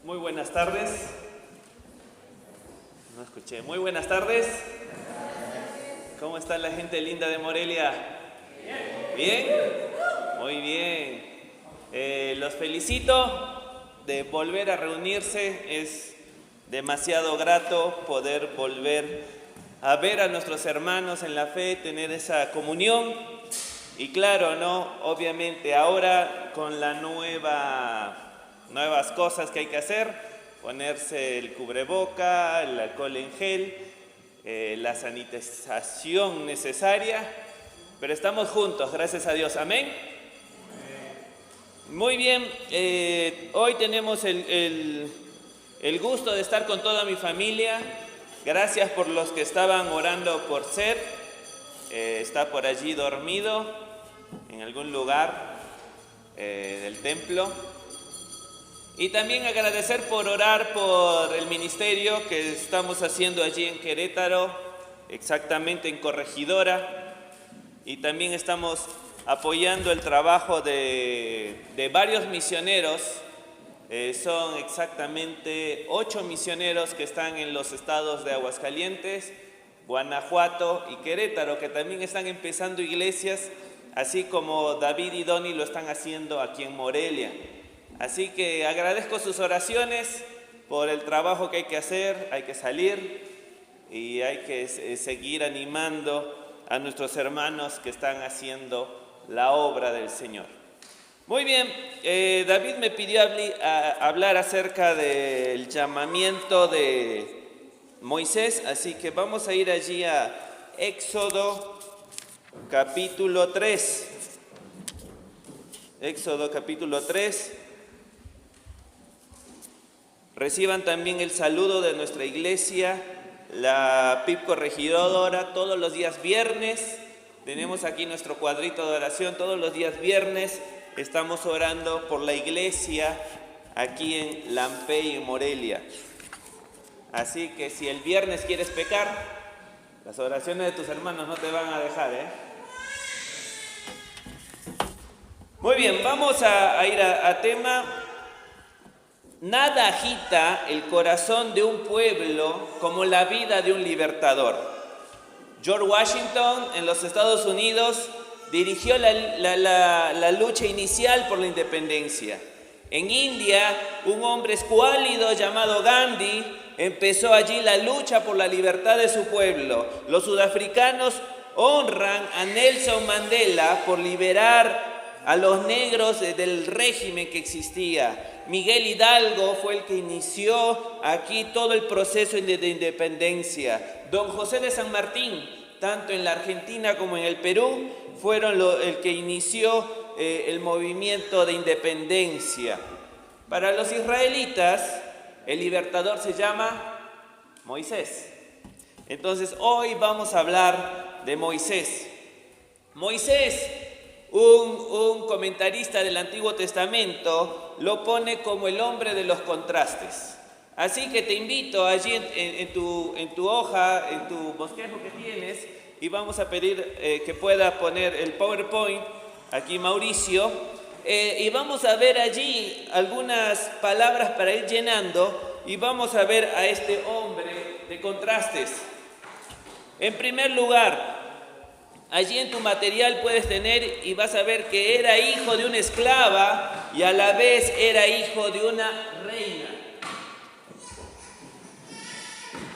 Muy buenas tardes. No escuché. Muy buenas tardes. ¿Cómo está la gente linda de Morelia? ¿Bien? Muy bien. Los felicito de volver a reunirse. Es demasiado grato poder volver a ver a nuestros hermanos en la fe, tener esa comunión. Y claro, ¿no? Obviamente ahora con la nuevas cosas que hay que hacer, ponerse el cubreboca, el alcohol en gel, la sanitización necesaria, pero estamos juntos, gracias a Dios, amén. Muy bien, hoy tenemos el gusto de estar con toda mi familia. Gracias por los que estaban orando por Ser. Está por allí dormido en algún lugar del templo. Y también agradecer por orar por el ministerio que estamos haciendo allí en Querétaro, exactamente en Corregidora. Y también estamos apoyando el trabajo de varios misioneros. Son exactamente 8 misioneros que están en los estados de Aguascalientes, Guanajuato y Querétaro, que también están empezando iglesias, así como David y Donny lo están haciendo aquí en Morelia. Así que agradezco sus oraciones por el trabajo que hay que hacer, hay que salir y hay que seguir animando a nuestros hermanos que están haciendo la obra del Señor. Muy bien, David me pidió hablar acerca del llamamiento de Moisés, así que vamos a ir allí a Éxodo capítulo 3. Éxodo capítulo 3. Reciban también el saludo de nuestra iglesia, la PIB Corregidora, todos los días viernes. Tenemos aquí nuestro cuadrito de oración, todos los días viernes estamos orando por la iglesia aquí en Lampey y Morelia. Así que si el viernes quieres pecar, las oraciones de tus hermanos no te van a dejar, Muy bien, vamos a ir a tema. Nada agita el corazón de un pueblo como la vida de un libertador. George Washington en los Estados Unidos dirigió la lucha inicial por la independencia. En India, un hombre escuálido llamado Gandhi empezó allí la lucha por la libertad de su pueblo. Los sudafricanos honran a Nelson Mandela por liberar a los negros del régimen que existía. Miguel Hidalgo fue el que inició aquí todo el proceso de independencia. Don José de San Martín, tanto en la Argentina como en el Perú, fueron el que inició el movimiento de independencia. Para los israelitas, el libertador se llama Moisés. Entonces, hoy vamos a hablar de Moisés. Moisés, un comentarista del Antiguo Testamento, lo pone como el hombre de los contrastes. Así que te invito allí en tu hoja, en tu bosquejo que tienes, y vamos a pedir que pueda poner el PowerPoint, aquí Mauricio, y vamos a ver allí algunas palabras para ir llenando, y vamos a ver a este hombre de contrastes. En primer lugar, allí en tu material puedes tener y vas a ver que era hijo de una esclava y a la vez era hijo de una reina.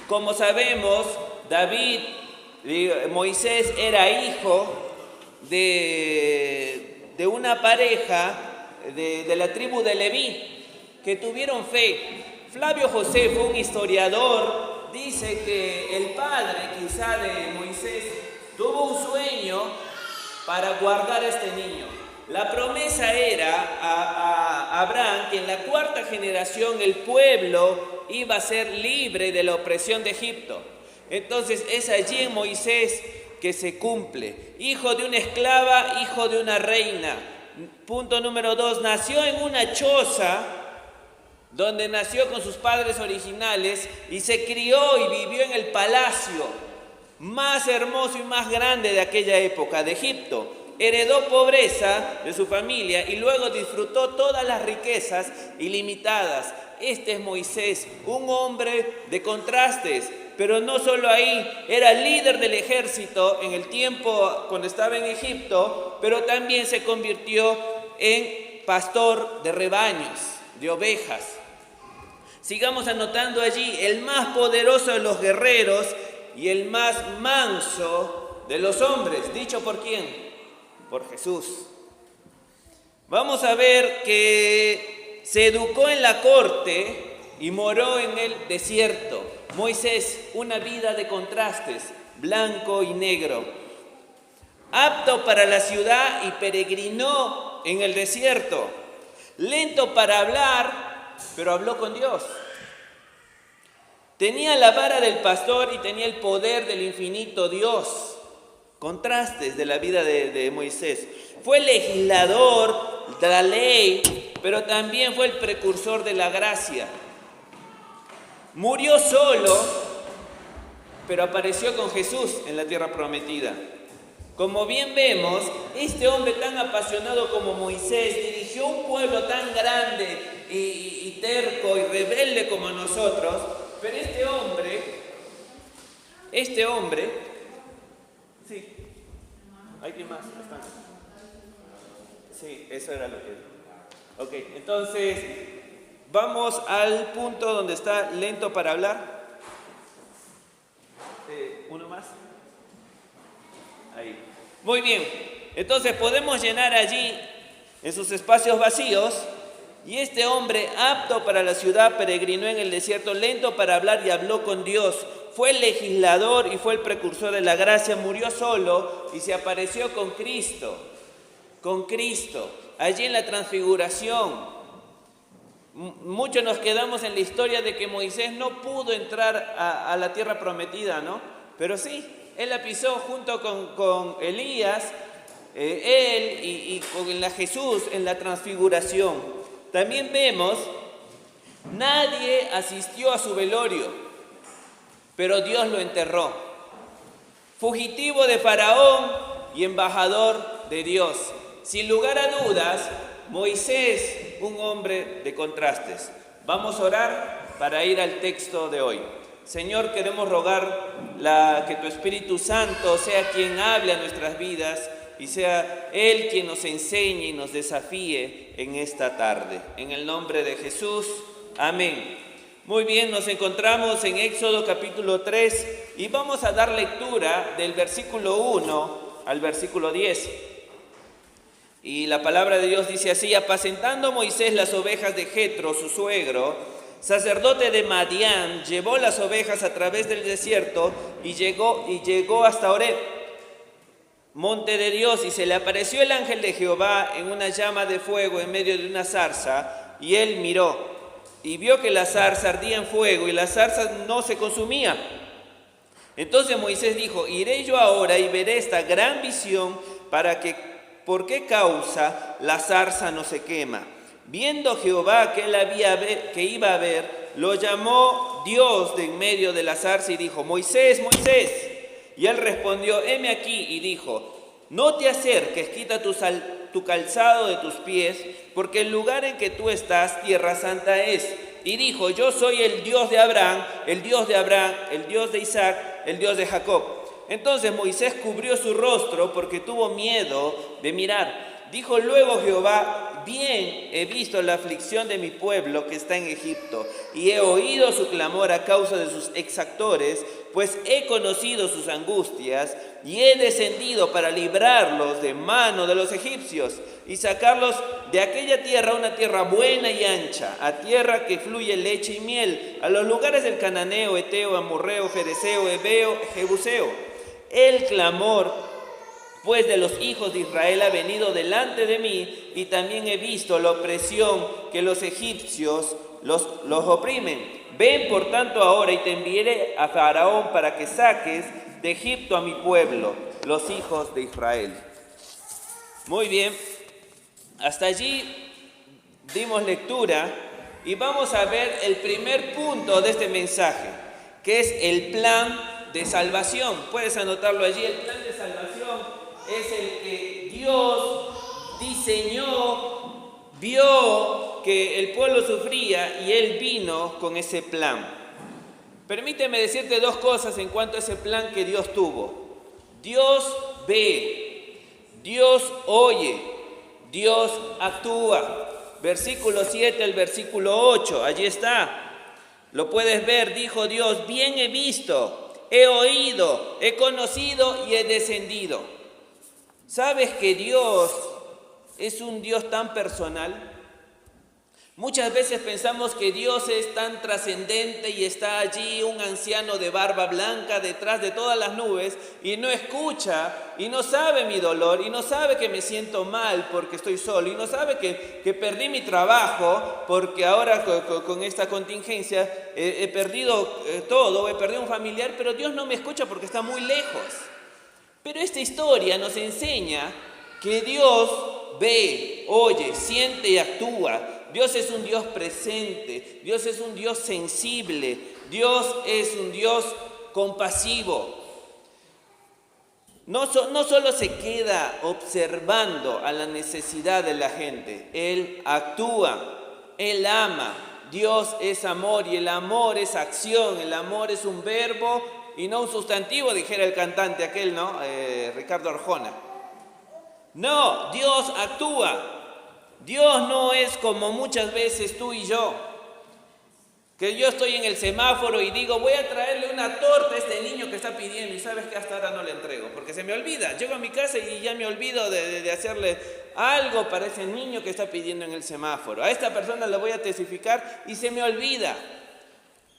Como sabemos, Moisés era hijo de una pareja de la tribu de Leví que tuvieron fe. Flavio José fue un historiador, dice que el padre quizá de Moisés tuvo un sueño para guardar a este niño. La promesa era a Abraham que en la 4ª generación el pueblo iba a ser libre de la opresión de Egipto. Entonces es allí en Moisés que se cumple. Hijo de una esclava, hijo de una reina. Punto número 2, nació en una choza donde nació con sus padres originales y se crió y vivió en el palacio más hermoso y más grande de aquella época, de Egipto. Heredó pobreza de su familia y luego disfrutó todas las riquezas ilimitadas. este es Moisés, un hombre de contrastes, pero no solo ahí, era líder del ejército en el tiempo cuando estaba en Egipto, pero también se convirtió en pastor de rebaños, de ovejas. Sigamos anotando allí, el más poderoso de los guerreros y el más manso de los hombres. ¿Dicho por quién? Por Jesús. Vamos a ver que se educó en la corte y moró en el desierto. Moisés, una vida de contrastes, blanco y negro. Apto para la ciudad y peregrinó en el desierto. Lento para hablar, pero habló con Dios. Tenía la vara del pastor y tenía el poder del infinito Dios. Contrastes de la vida de Moisés. Fue legislador de la ley, pero también fue el precursor de la gracia. Murió solo, pero apareció con Jesús en la tierra prometida. Como bien vemos, este hombre tan apasionado como Moisés dirigió un pueblo tan grande y terco y rebelde como nosotros, pero este hombre, sí, ¿hay que más? Sí, eso era lo que... Ok, entonces, vamos al punto donde está lento para hablar. ¿Uno más? Ahí. Muy bien, entonces podemos llenar allí, en sus espacios vacíos, y este hombre, apto para la ciudad, peregrinó en el desierto, lento para hablar y habló con Dios. Fue el legislador y fue el precursor de la gracia, murió solo y se apareció con Cristo, allí en la transfiguración. Muchos nos quedamos en la historia de que Moisés no pudo entrar a la tierra prometida, ¿no? Pero sí, él la pisó junto con Elías, él y con Jesús en la transfiguración. También vemos, nadie asistió a su velorio, pero Dios lo enterró. Fugitivo de Faraón y embajador de Dios. Sin lugar a dudas, Moisés, un hombre de contrastes. Vamos a orar para ir al texto de hoy. Señor, queremos rogar que tu Espíritu Santo sea quien hable a nuestras vidas y sea Él quien nos enseñe y nos desafíe en esta tarde. En el nombre de Jesús, amén. Muy bien, nos encontramos en Éxodo capítulo 3 y vamos a dar lectura del versículo 1 al versículo 10. Y la palabra de Dios dice así: apacentando Moisés las ovejas de Jetro, su suegro, sacerdote de Madián, llevó las ovejas a través del desierto y llegó hasta Horeb, monte de Dios, y se le apareció el ángel de Jehová en una llama de fuego en medio de una zarza, y él miró y vio que la zarza ardía en fuego y la zarza no se consumía. Entonces Moisés dijo: iré yo ahora y veré esta gran visión por qué causa la zarza no se quema. Viendo Jehová que iba a ver, lo llamó Dios de en medio de la zarza y dijo: Moisés, Moisés. Y él respondió: heme aquí. Y dijo: no te acerques, quita tu calzado de tus pies, porque el lugar en que tú estás, tierra santa es. Y dijo: yo soy el Dios de Abraham, el Dios de Isaac, el Dios de Jacob. Entonces Moisés cubrió su rostro porque tuvo miedo de mirar. Dijo luego Jehová: bien he visto la aflicción de mi pueblo que está en Egipto, y he oído su clamor a causa de sus exactores, pues he conocido sus angustias, y he descendido para librarlos de mano de los egipcios, y sacarlos de aquella tierra, una tierra buena y ancha, a tierra que fluye leche y miel, a los lugares del cananeo, eteo, amorreo, fereceo, heveo, jebuseo. El clamor pues de los hijos de Israel ha venido delante de mí, y también he visto la opresión que los egipcios los oprimen. Ven por tanto ahora y te enviaré a Faraón para que saques de Egipto a mi pueblo, los hijos de Israel. Muy bien, hasta allí dimos lectura y vamos a ver el primer punto de este mensaje, que es el plan de salvación. Puedes anotarlo allí. El plan de salvación es el que Dios diseñó, vio que el pueblo sufría y Él vino con ese plan. Permíteme decirte dos cosas en cuanto a ese plan que Dios tuvo. Dios ve, Dios oye, Dios actúa. Versículo 7 al versículo 8, allí está. Lo puedes ver, dijo Dios, bien he visto, he oído, he conocido y he descendido. ¿Sabes que Dios es un Dios tan personal? Muchas veces pensamos que Dios es tan trascendente y está allí un anciano de barba blanca detrás de todas las nubes y no escucha y no sabe mi dolor y no sabe que me siento mal porque estoy solo y no sabe que perdí mi trabajo porque ahora con esta contingencia he perdido todo, he perdido un familiar, pero Dios no me escucha porque está muy lejos. Pero esta historia nos enseña que Dios ve, oye, siente y actúa. Dios es un Dios presente, Dios es un Dios sensible, Dios es un Dios compasivo. No solo se queda observando a la necesidad de la gente, Él actúa, Él ama. Dios es amor y el amor es acción, el amor es un verbo y no un sustantivo, dijera el cantante aquel, ¿no? Ricardo Arjona. No, Dios actúa. Dios no es como muchas veces tú y yo, que yo estoy en el semáforo y digo, voy a traerle una torta a este niño que está pidiendo y sabes que hasta ahora no le entrego, porque se me olvida. Llego a mi casa y ya me olvido de hacerle algo para ese niño que está pidiendo en el semáforo. A esta persona le voy a testificar y se me olvida.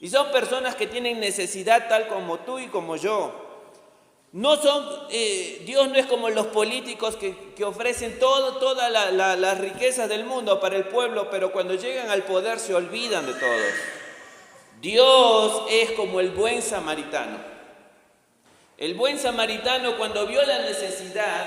Y son personas que tienen necesidad tal como tú y como yo. Dios no es como los políticos que ofrecen todas las riquezas del mundo para el pueblo, pero cuando llegan al poder se olvidan de todos. Dios es como el buen samaritano. El buen samaritano, cuando vio la necesidad,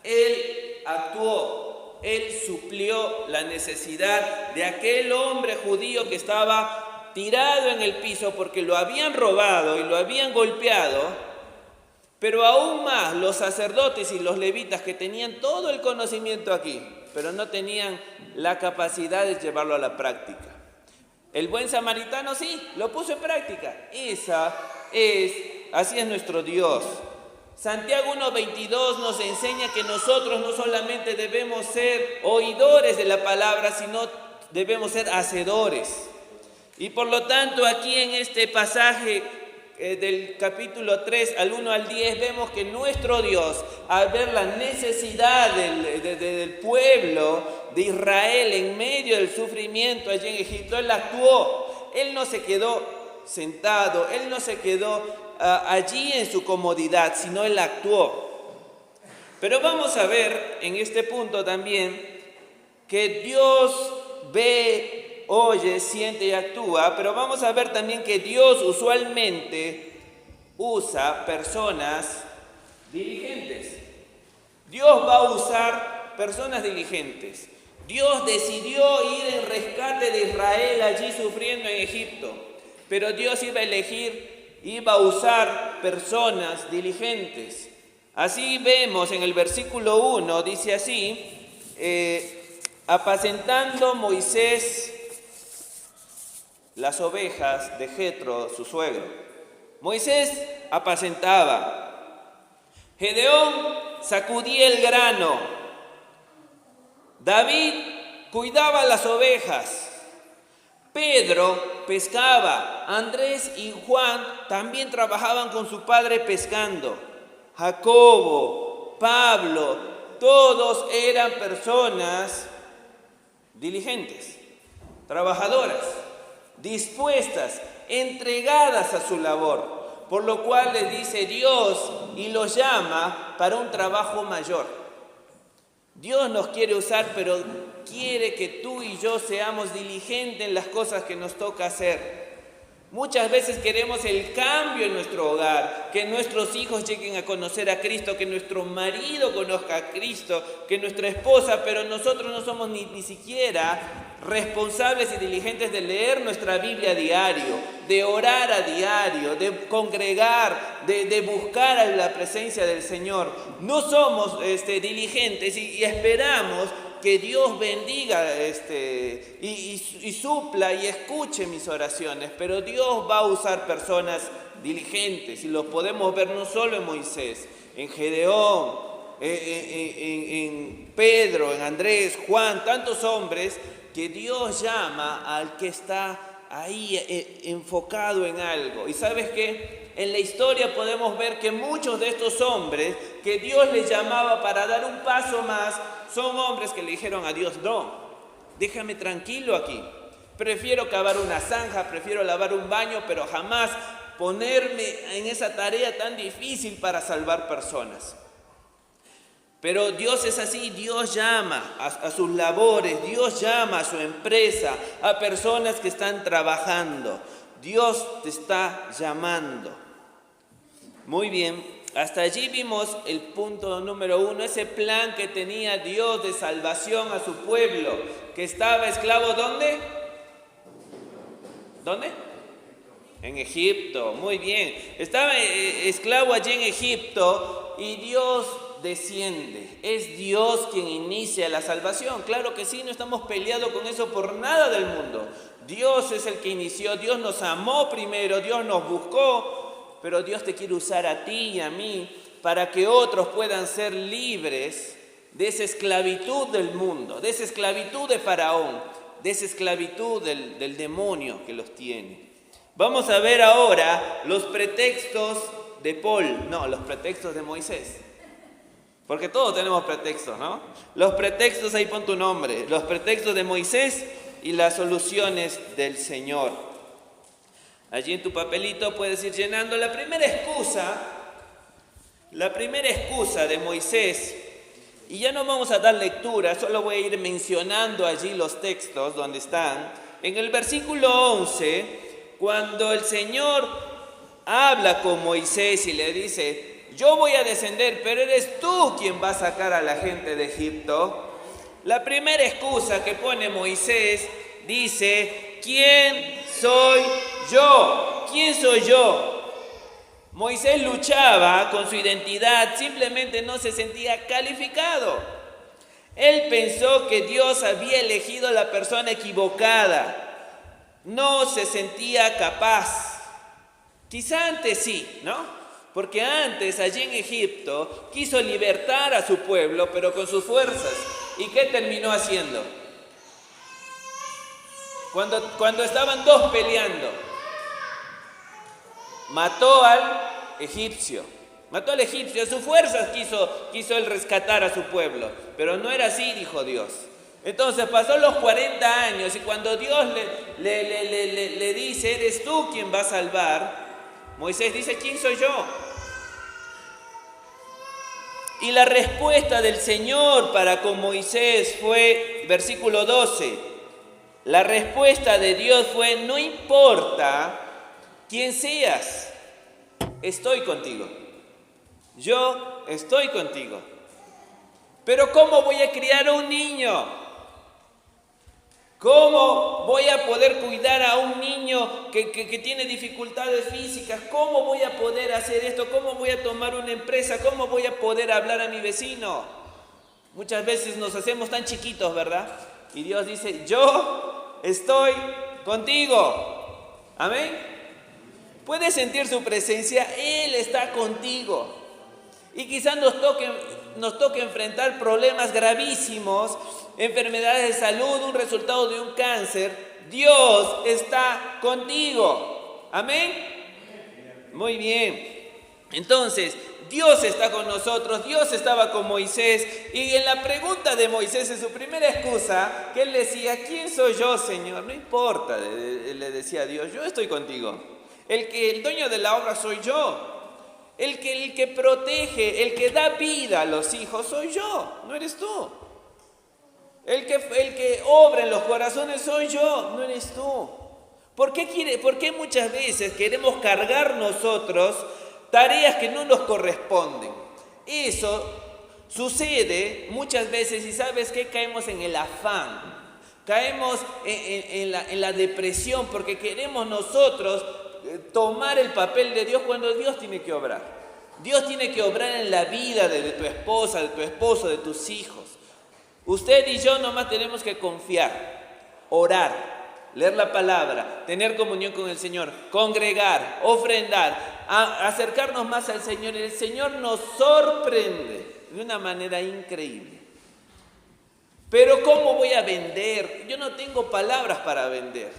Él actuó, Él suplió la necesidad de aquel hombre judío que estaba tirado en el piso porque lo habían robado y lo habían golpeado. Pero aún más los sacerdotes y los levitas que tenían todo el conocimiento aquí, pero no tenían la capacidad de llevarlo a la práctica. El buen samaritano sí, lo puso en práctica. Así es nuestro Dios. Santiago 1:22 nos enseña que nosotros no solamente debemos ser oidores de la palabra, sino debemos ser hacedores. Y por lo tanto aquí en este pasaje del capítulo 3 al 1 al 10 vemos que nuestro Dios, al ver la necesidad del pueblo de Israel en medio del sufrimiento allí en Egipto, Él actuó. Él no se quedó sentado, Él no se quedó allí en su comodidad, sino Él actuó. Pero vamos a ver en este punto también que Dios ve, oye, siente y actúa, pero vamos a ver también que Dios usualmente usa personas diligentes. Dios va a usar personas diligentes. Dios decidió ir en rescate de Israel allí sufriendo en Egipto, pero Dios iba a usar personas diligentes. Así vemos en el versículo 1, dice así, apacentando Moisés las ovejas de Jetro, su suegro. Moisés apacentaba. Gedeón sacudía el grano. David cuidaba las ovejas. Pedro pescaba. Andrés y Juan también trabajaban con su padre pescando. Jacobo, Pablo, todos eran personas diligentes, trabajadoras, dispuestas, entregadas a su labor, por lo cual les dice Dios y los llama para un trabajo mayor. Dios nos quiere usar, pero quiere que tú y yo seamos diligentes en las cosas que nos toca hacer. Muchas veces queremos el cambio en nuestro hogar, que nuestros hijos lleguen a conocer a Cristo, que nuestro marido conozca a Cristo, que nuestra esposa, pero nosotros no somos ni siquiera responsables y diligentes de leer nuestra Biblia a diario, de orar a diario, de congregar, de buscar a la presencia del Señor. No somos diligentes y esperamos que Dios bendiga y supla y escuche mis oraciones, pero Dios va a usar personas diligentes, y los podemos ver no solo en Moisés, en Gedeón, en Pedro, en Andrés, Juan, tantos hombres que Dios llama al que está ahí enfocado en algo. Y ¿sabes qué? En la historia podemos ver que muchos de estos hombres que Dios les llamaba para dar un paso más, son hombres que le dijeron a Dios: no, déjame tranquilo aquí, prefiero cavar una zanja, prefiero lavar un baño, pero jamás ponerme en esa tarea tan difícil para salvar personas. Pero Dios es así, Dios llama a sus labores, Dios llama a su empresa, a personas que están trabajando. Dios te está llamando. Muy bien, hasta allí vimos el punto número 1, ese plan que tenía Dios de salvación a su pueblo, que estaba esclavo, ¿dónde? ¿Dónde? En Egipto, muy bien. Estaba esclavo allí en Egipto y Dios desciende. Es Dios quien inicia la salvación. Claro que sí, no estamos peleados con eso por nada del mundo. Dios es el que inició, Dios nos amó primero, Dios nos buscó, pero Dios te quiere usar a ti y a mí para que otros puedan ser libres de esa esclavitud del mundo, de esa esclavitud de Faraón, de esa esclavitud del demonio que los tiene. Vamos a ver ahora los pretextos de los pretextos de Moisés. Porque todos tenemos pretextos, ¿no? Los pretextos, ahí pon tu nombre, los pretextos de Moisés y las soluciones del Señor. Allí en tu papelito puedes ir llenando la primera excusa de Moisés. Y ya no vamos a dar lectura, solo voy a ir mencionando allí los textos donde están. En el versículo 11, cuando el Señor habla con Moisés y le dice: yo voy a descender, pero eres tú quien va a sacar a la gente de Egipto. La primera excusa que pone Moisés dice: ¿quién soy yo? ¿Quién soy yo? Moisés luchaba con su identidad, simplemente no se sentía calificado. Él pensó que Dios había elegido a la persona equivocada. No se sentía capaz. Quizá antes sí, ¿no? Porque antes, allí en Egipto, quiso libertar a su pueblo, pero con sus fuerzas. ¿Y qué terminó haciendo? Cuando estaban dos peleando, mató al egipcio. Mató al egipcio, a sus fuerzas quiso él rescatar a su pueblo. Pero no era así, dijo Dios. Entonces pasó los 40 años y cuando Dios le dice: eres tú quien va a salvar, Moisés dice: ¿quién soy yo? Y la respuesta del Señor para con Moisés fue, versículo 12, la respuesta de Dios fue: no importa quién seas, estoy contigo. Yo estoy contigo. Pero ¿cómo voy a criar a un niño? ¿Cómo voy a poder cuidar a un niño que tiene dificultades físicas? ¿Cómo voy a poder hacer esto? ¿Cómo voy a tomar una empresa? ¿Cómo voy a poder hablar a mi vecino? Muchas veces nos hacemos tan chiquitos, ¿verdad? Y Dios dice: yo estoy contigo. ¿Amén? ¿Puedes sentir su presencia? Él está contigo. Y quizás nos toque enfrentar problemas gravísimos, enfermedades de salud, un resultado de un cáncer. Dios está contigo. ¿Amén? Muy bien. Entonces, Dios está con nosotros, Dios estaba con Moisés. Y en la pregunta de Moisés, en su primera excusa, que él decía: ¿quién soy yo, Señor? No importa, le decía a Dios, yo estoy contigo. El dueño de la obra soy yo. El que protege, el que da vida a los hijos soy yo, no eres tú. El que obra en los corazones soy yo, no eres tú. ¿Por qué muchas veces queremos cargar nosotros tareas que no nos corresponden? Eso sucede muchas veces y ¿sabes qué? Caemos en el afán, caemos en la depresión porque queremos nosotros tomar el papel de Dios cuando Dios tiene que obrar. Dios tiene que obrar en la vida de tu esposa, de tu esposo, de tus hijos. Usted y yo nomás tenemos que confiar, orar, leer la palabra, tener comunión con el Señor, congregar, ofrendar, acercarnos más al Señor. El Señor nos sorprende de una manera increíble. Pero ¿cómo voy a vender? Yo no tengo palabras para vender.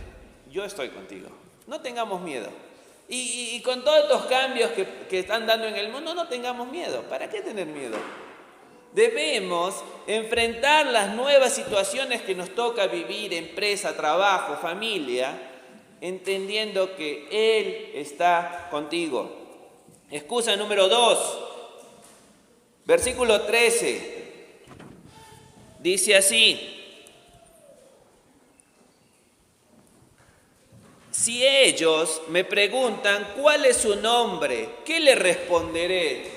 Yo estoy contigo. No tengamos miedo. Y con todos estos cambios que están dando en el mundo, no tengamos miedo. ¿Para qué tener miedo? Debemos enfrentar las nuevas situaciones que nos toca vivir, empresa, trabajo, familia, entendiendo que Él está contigo. Excusa número 2, versículo 13. Dice así: si ellos me preguntan cuál es su nombre, ¿qué le responderé?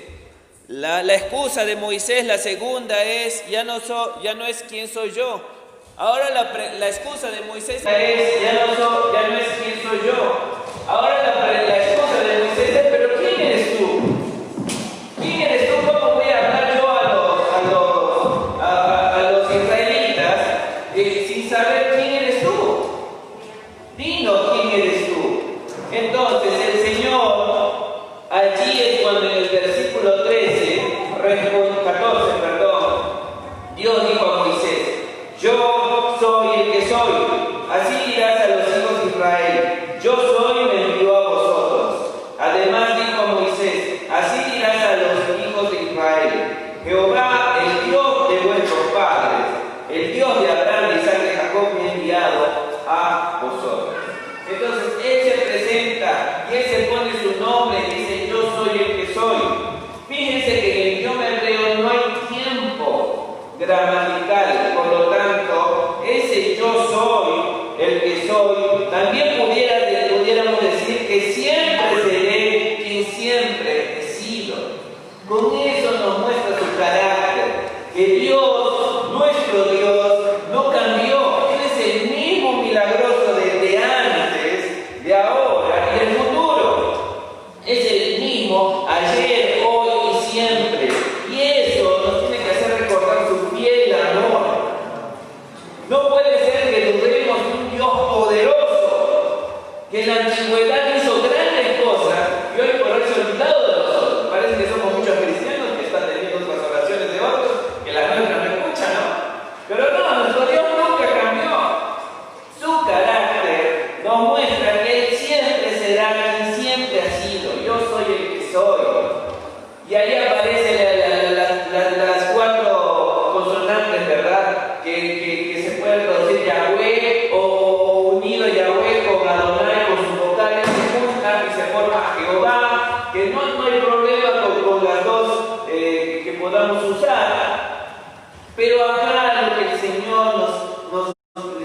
La excusa de Moisés, la segunda es, ya no es quién soy yo. Ahora la excusa de Moisés es, ya no es quién soy yo. Ahora la excusa de Moisés es, pero ¿quién eres tú? ¿Quién eres tú? ¿Cómo voy a hablar yo a los israelitas sin saber quién eres tú? Dinos quién eres tú. Entonces el Señor, allí es cuando en el versículo 14, Dios dijo a Moisés: yo soy el que soy. Así dirás a los hijos de Israel: yo soy, me envió a vosotros. Además dijo a Moisés: así dirás a los hijos de Israel: Jehová, el Dios de vuestros padres, el Dios de Abraham, de Isaac, de Jacob, me ha enviado a vosotros. Entonces Él se presenta y Él se pone su nombre y dice: yo soy el que soy. Fíjense que en el idioma hebreo no hay tiempo gramatical, por lo tanto, ese yo soy el que soy, también pudiéramos decir que siempre seré quien siempre he sido. Con eso nos muestra su carácter, que Dios, nuestro Dios, no cambió. Él es el mismo milagroso desde antes, de ahora y del futuro. Es el mismo ayer, hoy y siempre. Y eso nos tiene que hacer recordar su fiel amor. No puede ser que dudemos de un Dios poderoso, que en la antigüedad hizo grandes cosas y hoy por hoy se ha olvidado de nosotros. Parece que somos muchos cristianos que están teniendo otras oraciones de otros, que las nuestras no escuchan, ¿no? Pero no, nuestro Dios nunca cambió. Su carácter nos muestra que Él siempre será quien siempre ha sido. Yo soy el que soy. Y ahí aparecen las 4 consonantes, ¿verdad? Que se pueden traducir Yahweh o unido Yahweh con Adonai, con sus vocales se juntan y se forma Jehová, que no hay problema con las dos que podamos usar. Pero acá lo que el Señor nos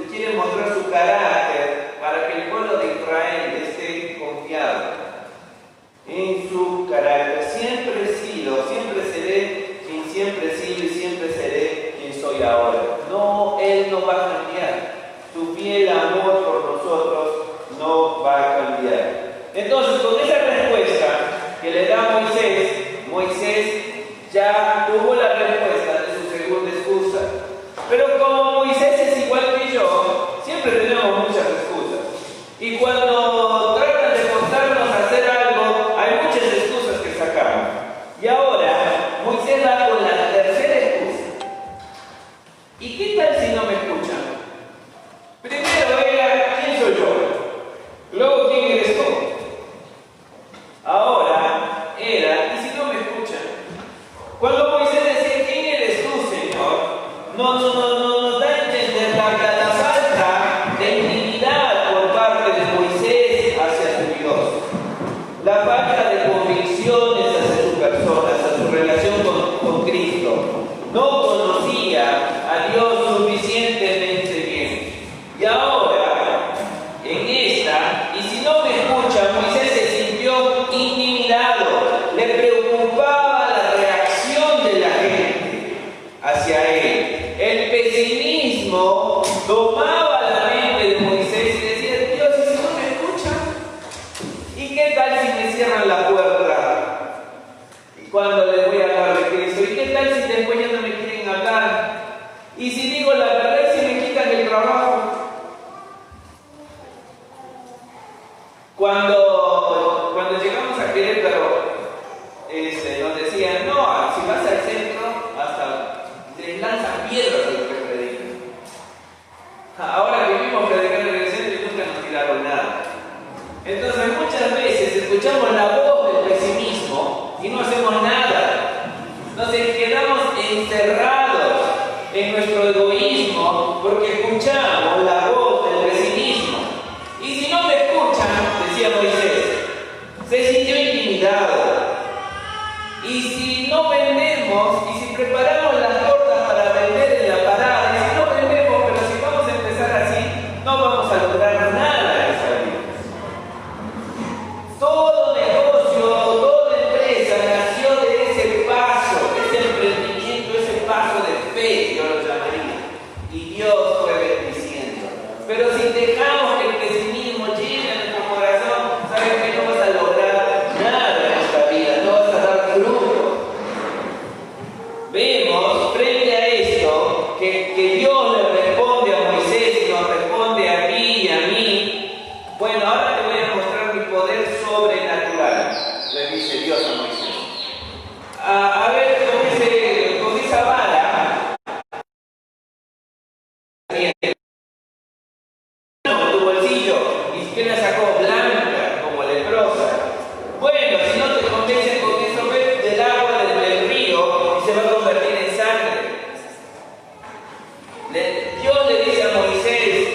quiere mostrar su carácter para que el pueblo de Israel esté confiado en su carácter. Siempre he sido, siempre seré quien siempre he sido y siempre seré quien soy ahora. No, Él no va a cambiar. Su fiel amor por nosotros no va a cambiar. Entonces, con esa respuesta que le da Moisés ya tuvo la respuesta de su segunda excusa. Pero como Moisés es igual que yo, siempre tenemos muchas excusas. Y cuando tratan de forzarnos a hacer algo, hay muchas excusas que sacamos. Y ahora, Moisés va con la tercera excusa. ¿Y qué tal si no me escuchan? Primero era, ¿quién soy yo? Luego, ¿quién eres tú? Ahora era, ¿y si no me escuchan? Cuando Moisés decía, ¿quién eres tú, Señor? Nos da a entender la falta de intimidad por parte de Moisés. Cuando llegamos a Querétaro, nos decían, no, si vas al centro, hasta les lanzan piedras a los que predican. Ahora vivimos predicando en el centro y nunca nos tiraron nada. Entonces muchas veces escuchamos la voz del pesimismo y no hacemos nada. Nos quedamos encerrados en nuestro egoísmo porque escuchamos la voz del pesimismo. Y si no me escuchan, decía Moisés, se sintió intimidado. Y si no vendemos, y si preparamos las tortas para vender en la parada, y si no vendemos, pero si vamos a empezar así, no vamos a lograr nada en esta vida. Todo negocio, toda empresa nació de ese paso, ese emprendimiento, ese paso de fe, yo lo llamaría. Y Dios fue bendiciendo. Pero si dejamos que el pesimismo llene nuestro corazón, sabes que no vas a lograr nada en esta vida, no vas a dar fruto. Vemos frente a esto que Dios le responde a Moisés y nos responde a ti y a mí. Bueno, ahora te voy a mostrar mi poder sobrenatural, le dice Dios a Moisés. A ver, con esa vara, tu bolsillo, y que la sacó blanca como leprosa. Bueno, si no te convencen con eso, ves del agua del río y se va a convertir en sangre. Dios le dice a Moisés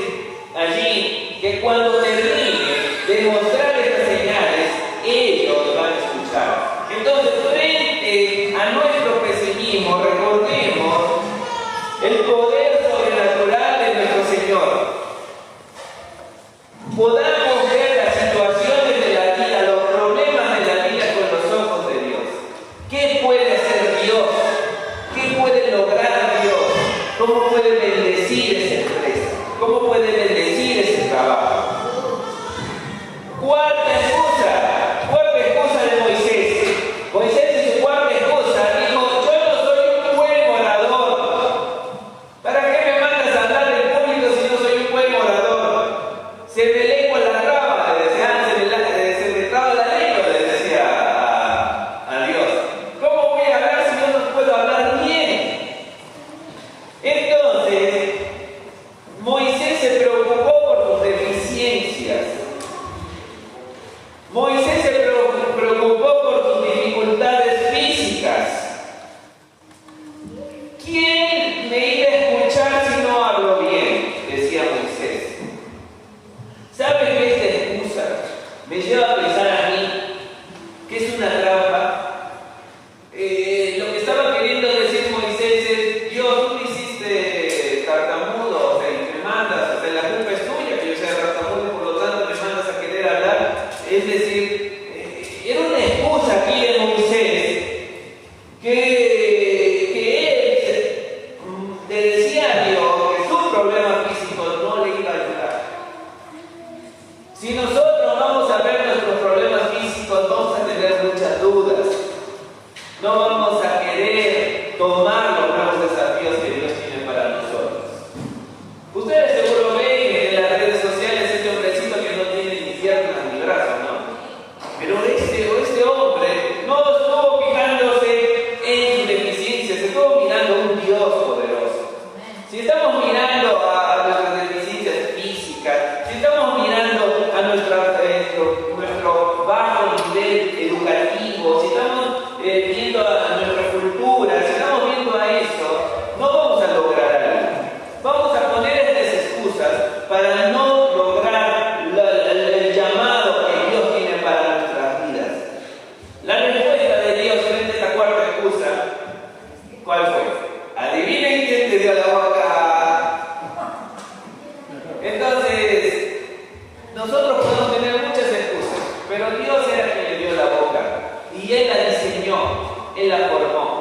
allí que cuando termine de mostrar estas señales, ellos van a escuchar. Entonces, frente a nuestro pesimismo, recordemos el poder sobrenatural de nuestro Señor. Podamos ver las situaciones de la vida, los problemas de la vida con los ojos de Dios. ¿Qué puede hacer Dios? ¿Qué puede lograr Dios? ¿Cómo puede bendecir esa empresa? ¿Cómo puede bendecir ese trabajo? Cuarta excusa de Moisés. Moisés en su cuarta excusa dijo, yo no soy un buen orador. ¿Para qué me mandas a hablar en público si no soy un buen orador? Se me lengua la traba, le decía, se me traba la lengua, le decía a Dios. ¿Cómo voy a hablar si yo no puedo hablar bien? Entonces, Moisés se preocupó por sus deficiencias. Moisés se preocupó por sus dificultades físicas. ¿Quién me iba a escuchar si no hablo bien? Decía Moisés. ¿Saben qué esta excusa me lleva a pensar a mí que es una trampa? Lo que estaba queriendo decir Moisés es, Dios, tú me hiciste tartamudo, o sea, y me mandas, o sea, la culpa es tuya que yo sea tartamudo y por lo tanto me mandas a querer hablar. Es decir, era una excusa aquí de Moisés que él le decía a Dios que su problema físico no le iba a ayudar. Si nosotros vamos a ver nuestros problemas físicos, vamos a tener muchas dudas. No vamos a querer tomar los nuevos desafíos que Dios tiene para nosotros. Ustedes seguro ven en las redes sociales este hombrecito que no tiene ni piernas ni brazos, ¿no? Pero este hombre no estuvo fijándose en sus deficiencias, estuvo mirando a un Dios poderoso. Si estamos mirando a nuestras deficiencias físicas, si estamos mirando a nuestro bajo nivel educativo, si estamos viendo a nuestra cultura, si estamos viendo a eso, no vamos a lograr algo. Vamos a poner estas excusas para no lograr el llamado que Dios tiene para nuestras vidas. La respuesta de Dios frente a esta cuarta excusa, ¿cuál fue? Adivinen quién te dio la boca. Entonces, nosotros podemos tener muchas excusas, pero Dios era quien le dio la boca y Él la diseñó, Él la formó.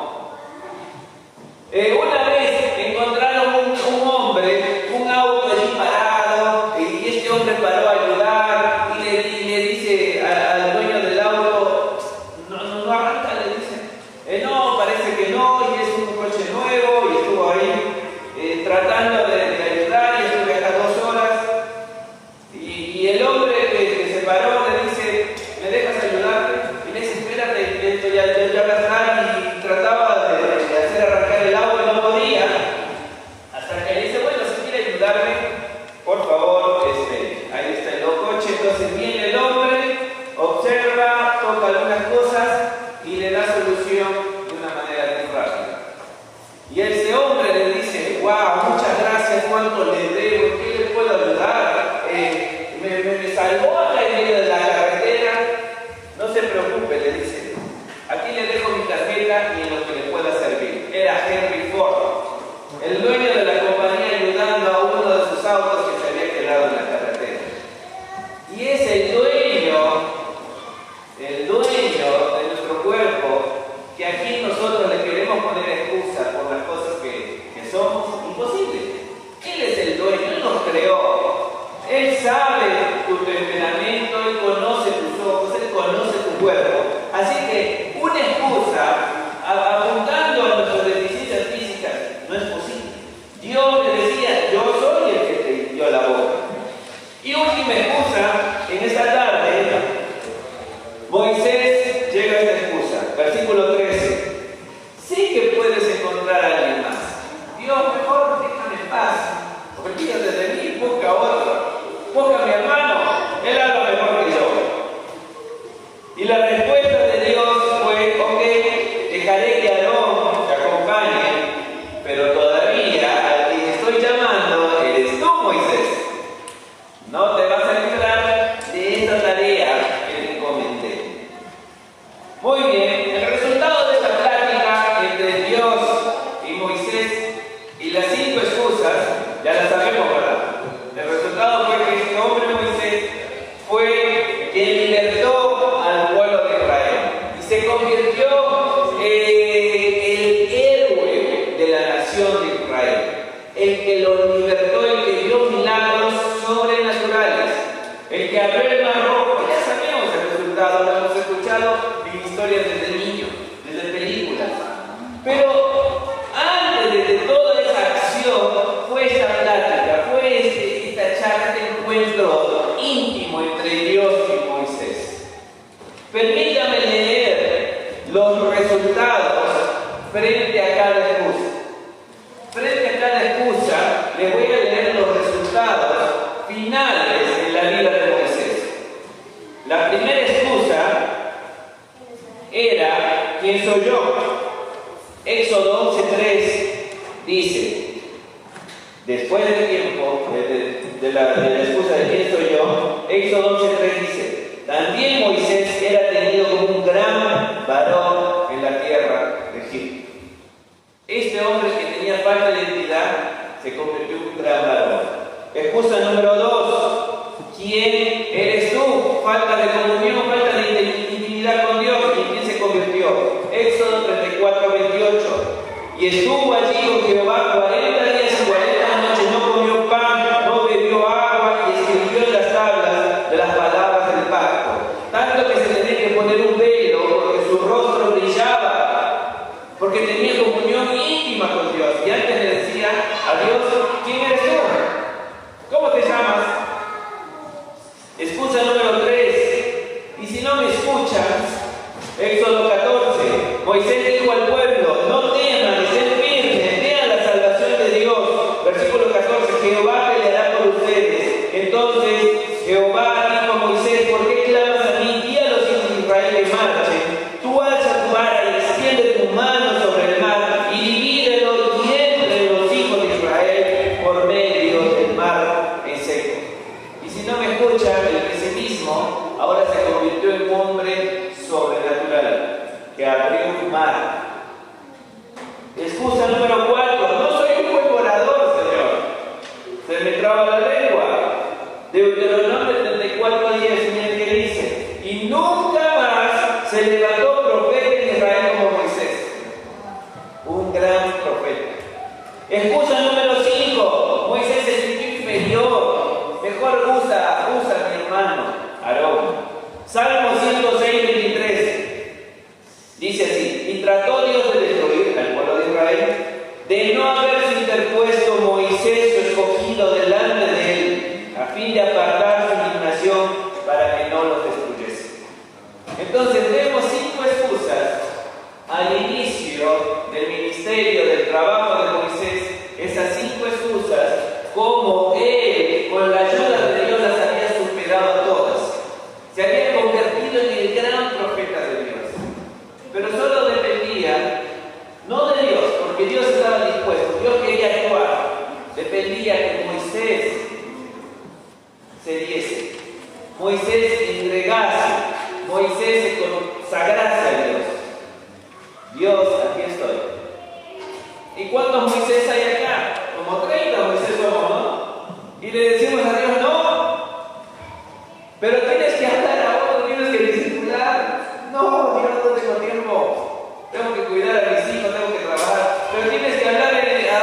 Una vez encontraron un hombre, un auto allí parado, y este hombre paró a ayudar y le dice al dueño del auto, no arranca, le dice, no, parece que no, y es un coche nuevo, y estuvo ahí tratando de ayudar, y estuve acá 2 horas, y el hombre que se paró le Entonces viene el hombre, observa, toca algunas cosas y le da solución de una manera muy rápida. Y ese hombre le dice, wow, muchas gracias, cuánto le debo, ¿en qué le puedo ayudar? Me salvó acá en medio de la carretera. No se preocupe, le dice, aquí le dejo mi tarjeta y en lo que le pueda servir. Era Henry Ford, el dueño de la compañía, ayudando a uno de sus autos que se había quedado en la carretera. Y es el dueño de nuestro cuerpo, que aquí nosotros le queremos poner excusa por las cosas que somos imposibles. Él es el dueño, Él nos creó. Él sabe tu temperamento, Él conoce tus ojos, Él conoce tu cuerpo. Así que una excusa apuntando a nuestras deficiencias físicas no es posible. Dios le decía, yo soy el que te dio la boca. Y última excusa, en esta tarde, Moisés llega a esta excusa. Versículo 13. Sí que puedes encontrar a alguien más. Dios, mejor déjame en paz. Olvídate de mí, busca a otro. Busca a mi hermano, él habla mejor que yo. Y la respuesta de Dios fue, ok, dejaré que Aarón te acompañe, pero todavía al que estoy llamando eres tú, Moisés. No te vas a librar de esta tarea que te comenté. Muy bien, el resultado de esta plática entre Dios y Moisés y las 5 excusas, ya las sabemos, ¿verdad? El resultado fue que este hombre Moisés fue quien libertó al pueblo de Israel y se convirtió en el héroe de la nación de Israel, el que lo libertó, el que dio milagros sobrenaturales, el que abrió el mar rojo. Ya sabemos el resultado, lo hemos escuchado en historias desde niños, desde películas. Pero antes de toda esa acción fue esta plática, fue esta charla, este encuentro íntimo entre Dios y Moisés. Permítame leer los resultados frente a cada excusa. Frente a cada excusa, les voy a leer los resultados finales en la vida de Moisés. La primera excusa era, ¿quién soy yo? Éxodo 11:3 dice, después del tiempo, de la excusa de quién soy yo, Éxodo 11:3 dice, también Moisés era tenido como un gran varón en la tierra de Egipto. Este hombre que tenía falta de identidad se convirtió en un gran varón. Excusa número 2, ¿quién eres tú? Falta de comunión, falta de intimidad con Dios. ¿Y quién se convirtió? Éxodo 34:28. Y estuvo allí con Jehová 40 días y 40 noches, no comió pan, no bebió agua, y escribió en las tablas de las palabras del pacto. Tanto que se tenía que poner un velo porque su rostro brillaba, porque tenía comunión íntima con Dios. Y antes le decía a Dios, ¿quién eres tú? ¿Cómo te llamas? Excusa número 3. Y si no me escuchas, Éxodo 14, Moisés dijo al pueblo, no teman, estén firmes, vean la salvación de Dios. Versículo 14, Jehová peleará por ustedes. Entonces Jehová dijo a Moisés, ¿por qué clamas a mí? Di a los hijos de Israel que marchen. Tú alza tu vara y extiende tu mano sobre el mar y divídelo entre los hijos de Israel por medio del mar en seco. Y si no me escuchan, el pesimismo ahora se convirtió en un hombre sobrenatural que abrió un mar. Excusa número 4, no soy un buen orador, Señor. Se me traba la lengua. Deuteronomio 34:10, miren qué dice. Y nunca más se levantó profeta en Israel como Moisés. Un gran profeta. Excusa número 5, Moisés se sintió inferior. Mejor usa a mi hermano Aarón. Salmo 106:23 dice así, y trató Dios de destruir al pueblo de Israel, de no haberse interpuesto Moisés su escogido delante de él, a fin de apartar su indignación para que no los destruyese. Entonces vemos 5 excusas al inicio del ministerio, del trabajo de Moisés, esas 5 excusas, como él, con la ayuda de Dios, las había superado todas. Moisés entregase, Moisés se consagrase a Dios. Dios, aquí estoy. ¿Y cuántos Moisés hay acá? Como 30 Moisés somos, ¿no? Y le decimos a Dios, no, pero tienes que hablar ahora, tienes que discipular. No, Dios, no tengo tiempo. Tengo que cuidar a mis hijos, tengo que trabajar. Pero tienes que hablar a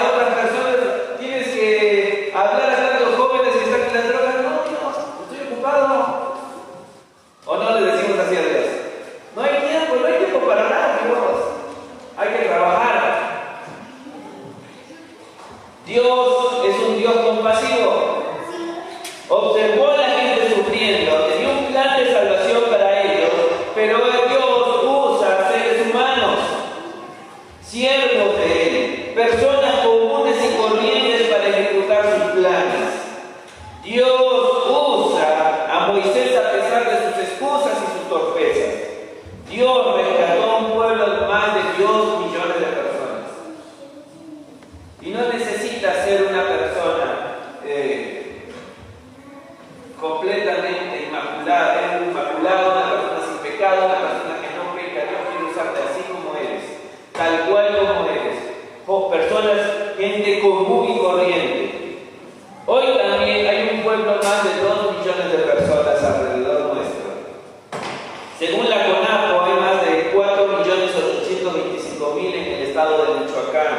otras personas, tienes que hablar a tantos jóvenes que están en las drogas. No, Dios, estoy ocupado. ¿O no le decimos así a Dios? No hay tiempo para nada, Dios. Hay que trabajar. Dios es un Dios compasivo. Observó a la gente sufriendo, tenía un plan de salvación para ellos, pero Dios usa seres humanos, siervos de Él, personas comunes y corrientes para ejecutar sus planes. Dios usa a Moisés a pesar de sus excusas y sus torpezas. Dios rescató a un pueblo de más de 2 millones de personas. Y no necesita ser una persona completamente inmaculada, una persona sin pecado, una persona que no peca. Dios quiere usarte así como eres, tal cual como eres. Personas, gente común y corriente. Hoy también hay un pueblo más de 2 millones de personas alrededor nuestro. Según la CONAPO, hay más de 4.825.000 en el estado de Michoacán.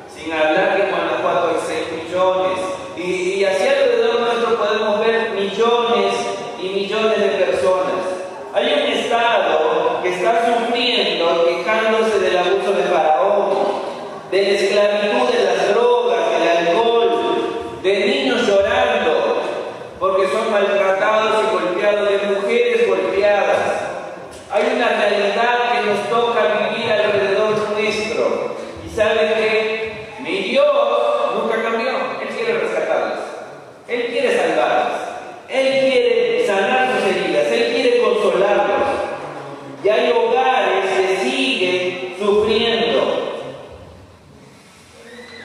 Sin hablar que en Guanajuato hay 6 millones. Y así alrededor nuestro podemos ver millones y millones de personas. Hay un estado que está sufriendo, quejándose del abuso de Faraón, de la esclavitud de las drogas, del alcohol, de niños llorando porque son maltratados y golpeados, de mujeres golpeadas. Hay una realidad que nos toca vivir alrededor nuestro. ¿Y saben qué? Mi Dios nunca cambió. Él quiere rescatarlas. Él quiere salvarlas. Él quiere sanar sus heridas. Él quiere consolarlos. Y hay hogares que siguen sufriendo.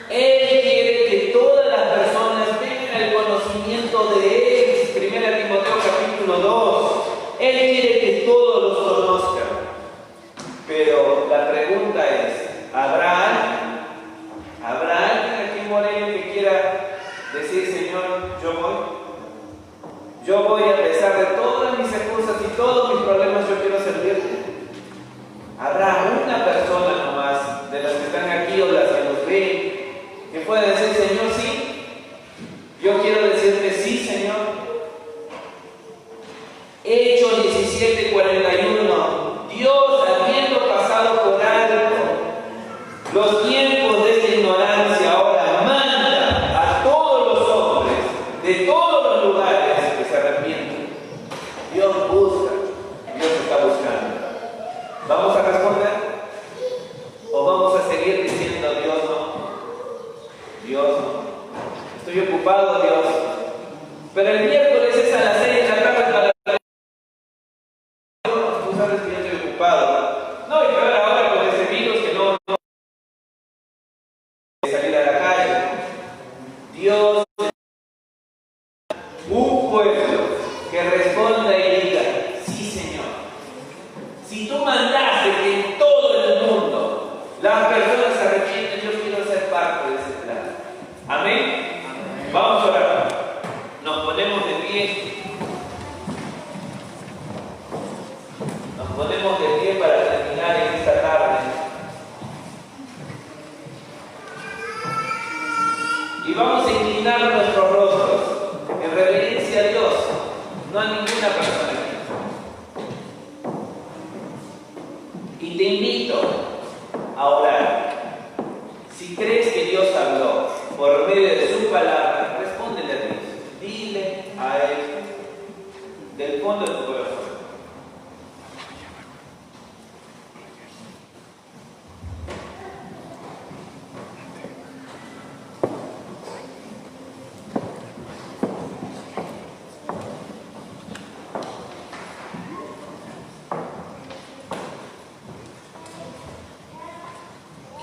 Él quiere que todas las personas tengan el conocimiento de Él. 1 Timoteo capítulo 2. Él quiere que todos los conozcan. Pero la pregunta es, ¿habrá alguien aquí en Morelia que quiera decir, Señor, yo voy? Yo voy, a pesar de todas mis excusas y todos mis problemas, yo quiero servirte. Habrá una persona nomás de las que están aquí o las que nos ven que pueda decir, Señor, sí. Yo quiero decirte sí, Señor. Hechos 17:41. Dios, habiendo pasado por alto los tiempos de esta ignorancia, ahora manda a todos los hombres de todos los lugares que se arrepienten. Dios busca, Dios está buscando. ¿Vamos a responder? ¿O vamos a seguir diciendo, Dios no? Dios no. Estoy ocupado, Dios. Pero el miércoles es a las 6 de la tarde para... Tú sabes que yo estoy ocupado. No, y peor ahora con ese virus que no salir a la calle. Dios, un pueblo que responda y diga, sí, Señor. Si tú mandaste que en todo el mundo las personas se arrepienten, yo quiero ser parte de ese plan. Amén. Vamos a orar. Nos ponemos de pie. Nos ponemos de pie para terminar en esta tarde. Y vamos a inclinar nuestros rostros en reverencia a Dios, no a ninguna persona aquí. Y te invito a orar. Si crees que Dios habló por medio de su palabra, respóndele a Dios. Dile a Él del fondo de tu corazón.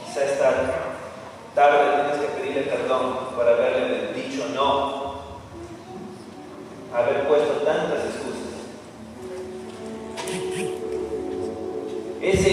Quizá esta tarde tienes que pedirle perdón por haberle dicho no, haber puesto tantas excusas. ese